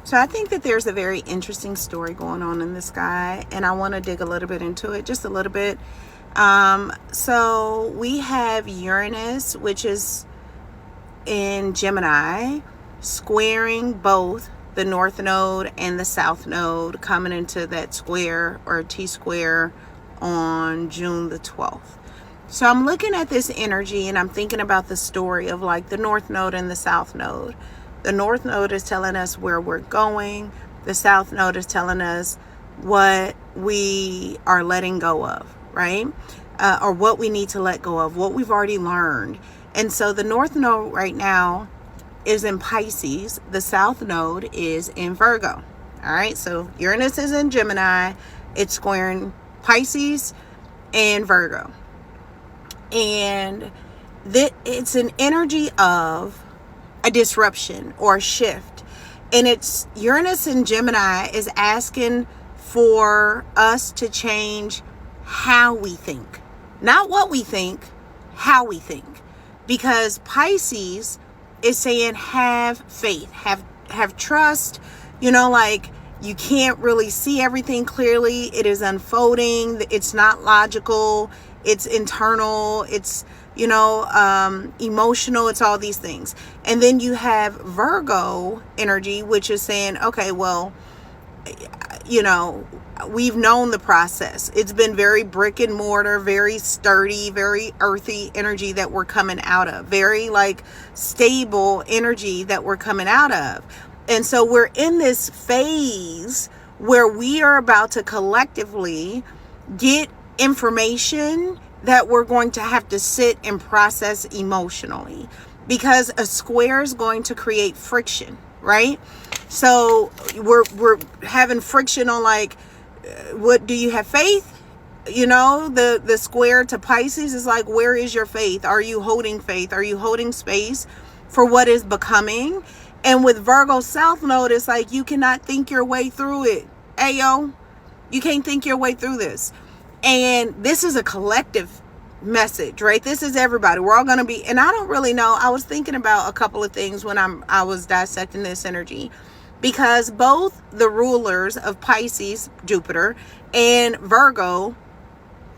So I think that there's a very interesting story going on in the sky, and I want to dig a little bit into it, just a little bit. So we have Uranus, which is in Gemini, squaring both the North Node and the South Node, coming into that square or T-square on June the 12th. So I'm looking at this energy and I'm thinking about the story of like the North Node and the South Node. The North Node is telling us where we're going. The South Node is telling us what we are letting go of, right? Or what we need to let go of, what we've already learned. And so the North Node right now is in Pisces. The South Node is in Virgo. All right, so Uranus is in Gemini. It's squaring Pisces and Virgo. And it's an energy of a disruption or a shift. And it's Uranus in Gemini is asking for us to change how we think. Not what we think, how we think. Because Pisces is saying have faith, have trust, like you can't really see everything clearly. It is unfolding. It's not logical. It's internal. It's emotional. It's all these things. And then you have Virgo energy, which is saying, okay, well, we've known the process. It's been very brick and mortar, very sturdy, very earthy energy that we're coming out of. Very like stable energy that we're coming out of. And so we're in this phase where we are about to collectively get information that we're going to have to sit and process emotionally, because a square is going to create friction, right? So we're having friction on like, what do you have faith? The square to Pisces is like, where is your faith? Are you holding faith? Are you holding space for what is becoming? And with Virgo South Node, it's like you cannot think your way through it. Ayo, you can't think your way through this. And this is a collective message, right? This is everybody. We're all going to be, and I don't really know. I was thinking about a couple of things when I was dissecting this energy, because both the rulers of Pisces, Jupiter, and Virgo,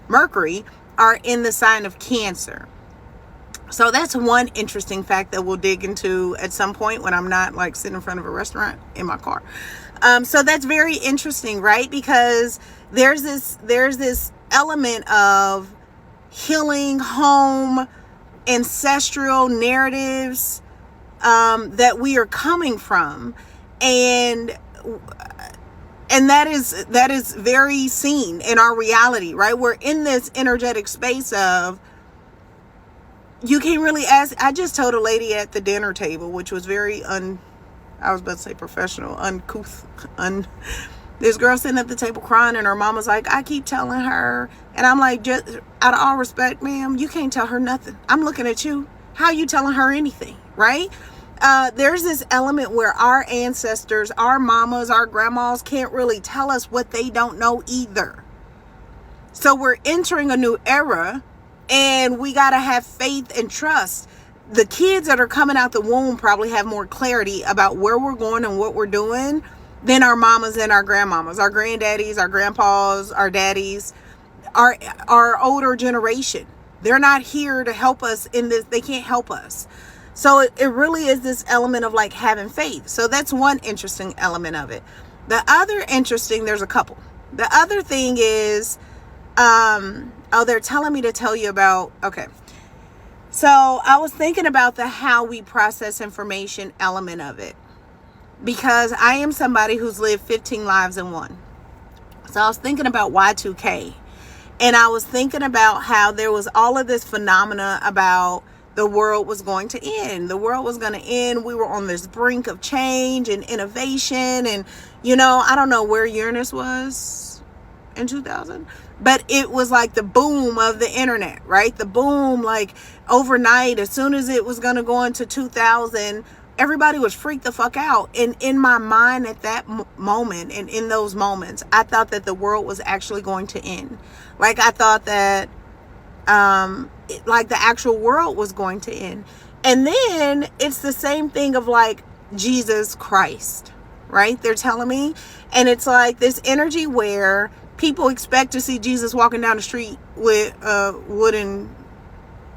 Mercury, are in the sign of Cancer. So that's one interesting fact that we'll dig into at some point when I'm not like sitting in front of a restaurant in my car. So that's very interesting, right? Because there's this element of healing, home, ancestral narratives that we are coming from, and that is very seen in our reality, right? We're in this energetic space of, you can't really ask. I just told a lady at the dinner table, which was very I was about to say professional, uncouth, this girl sitting at the table crying, and her mama's like, I keep telling her, and I'm like, just out of all respect, ma'am, you can't tell her nothing. I'm looking at you. How are you telling her anything, right? There's this element where our ancestors, our mamas, our grandmas can't really tell us what they don't know either. So we're entering a new era, and we got to have faith and trust. The kids that are coming out the womb probably have more clarity about where we're going and what we're doing than our mamas and our grandmamas, our granddaddies, our grandpas, our daddies, our older generation. They're not here to help us in this. They can't help us. So it really is this element of like having faith. So that's one interesting element of it. The other interesting, there's a couple. The other thing is, they're telling me to tell you about, okay. So I was thinking about the how we process information element of it, because I am somebody who's lived 15 lives in one. So I was thinking about Y2K, and I was thinking about how there was all of this phenomena about the world was going to end. The world was going to end. We were on this brink of change and innovation. And, I don't know where Uranus was in 2000, but it was like the boom of the internet, right? The boom, like overnight, as soon as it was going to go into 2000, everybody was freaked the fuck out. And in my mind at that moment, and in those moments, I thought that the world was actually going to end. Like I thought that, like the actual world was going to end. And then it's the same thing of like Jesus Christ, right? They're telling me. And it's like this energy where people expect to see Jesus walking down the street with a wooden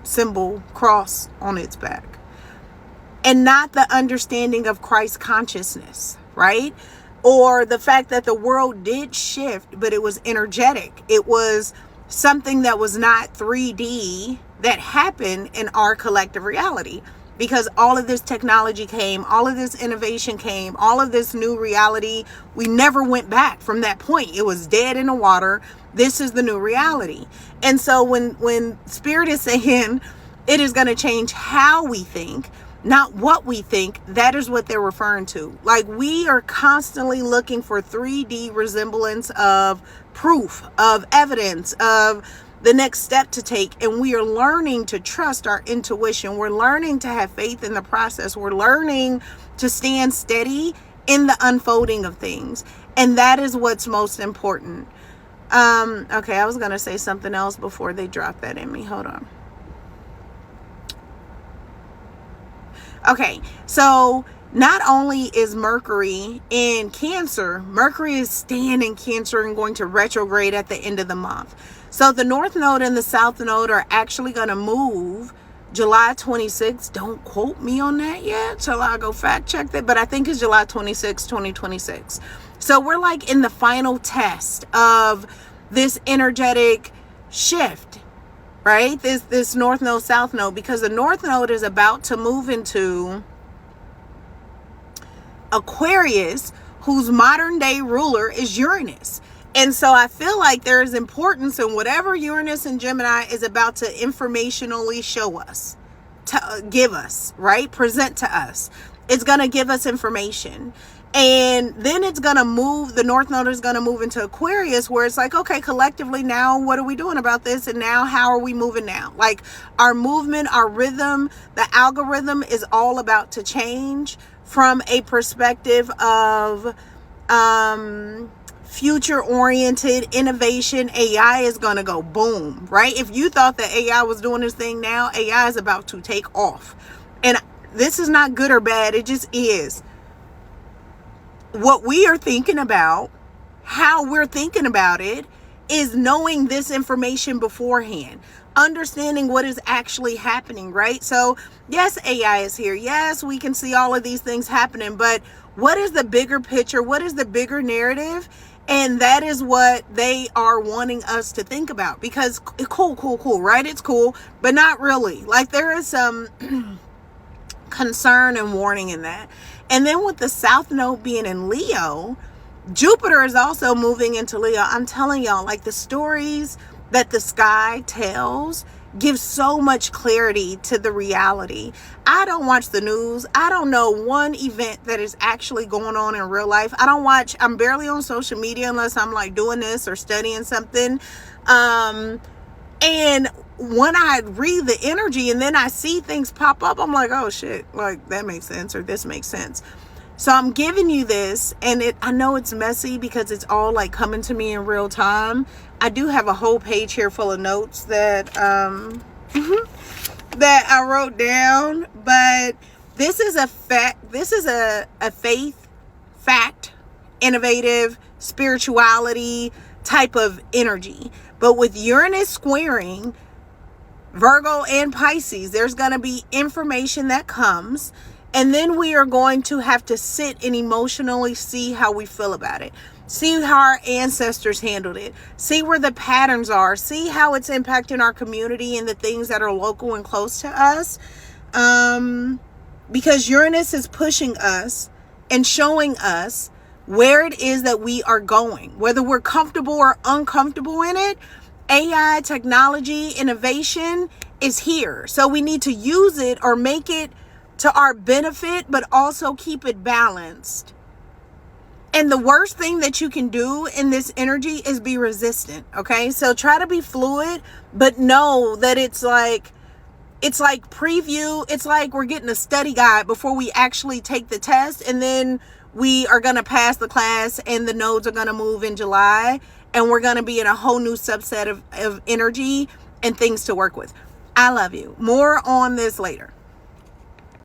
symbol cross on its back, and not the understanding of Christ consciousness, right? Or the fact that the world did shift, but it was energetic. It was something that was not 3D that happened in our collective reality, because all of this technology came, all of this innovation came, all of this new reality. We never went back from that point. It was dead in the water. This is the new reality. And so when Spirit is saying it is going to change how we think, not what we think, that is what they're referring to. Like, we are constantly looking for 3D resemblance of proof, of evidence, of the next step to take. And we are learning to trust our intuition. We're learning to have faith in the process. We're learning to stand steady in the unfolding of things. And that is what's most important. Okay, I was going to say something else before they dropped that in me. Hold on. Okay, so not only is Mercury in Cancer, Mercury is staying in Cancer and going to retrograde at the end of the month. So the North Node and the South Node are actually going to move July 26th. Don't quote me on that yet till I go fact check that, but I think it's July 26, 2026. So we're like in the final test of this energetic shift, right? This North Node, South Node, because the North Node is about to move into Aquarius, whose modern day ruler is Uranus. And so I feel like there is importance in whatever Uranus and Gemini is about to informationally show us, to give us, right? Present to us. It's going to give us information. And then it's going to move, the North Node is going to move into Aquarius, where it's like, okay, collectively now, what are we doing about this? And now how are we moving now? Like, our movement, our rhythm, the algorithm is all about to change from a perspective of future-oriented innovation. AI is going to go boom, right? If you thought that AI was doing this thing now, AI is about to take off. And this is not good or bad. It just is. What we are thinking about, how we're thinking about it, is knowing this information beforehand, understanding what is actually happening, right? So yes, AI is here. Yes, we can see all of these things happening, but what is the bigger picture? What is the bigger narrative? And that is what they are wanting us to think about, because cool, right? It's cool, but not really. Like, there is some concern and warning in that. And then with the South Node being in Leo, Jupiter is also moving into Leo. I'm telling y'all, like, the stories that the sky tells give so much clarity to the reality. I don't watch the news. I don't know one event that is actually going on in real life. I'm barely on social media unless I'm like doing this or studying something. And when I read the energy and then I see things pop up, I'm like, oh shit, like, that makes sense, or this makes sense. So I'm giving you this, and I know it's messy because it's all like coming to me in real time. I do have a whole page here full of notes that that I wrote down, but this is a fact. This is a faith, fact, innovative, spirituality type of energy. But with Uranus squaring Virgo and Pisces, there's going to be information that comes, and then we are going to have to sit and emotionally see how we feel about it. See how our ancestors handled it. See where the patterns are. See how it's impacting our community and the things that are local and close to us. Because Uranus is pushing us and showing us where it is that we are going. Whether we're comfortable or uncomfortable in it, AI, technology, innovation is here. So we need to use it or make it to our benefit, but also keep it balanced. And the worst thing that you can do in this energy is be resistant. Okay. So try to be fluid, but know that it's like preview. It's like we're getting a study guide before we actually take the test. And then we are going to pass the class and the nodes are going to move in July. And we're going to be in a whole new subset of energy and things to work with. I love you. More on this later.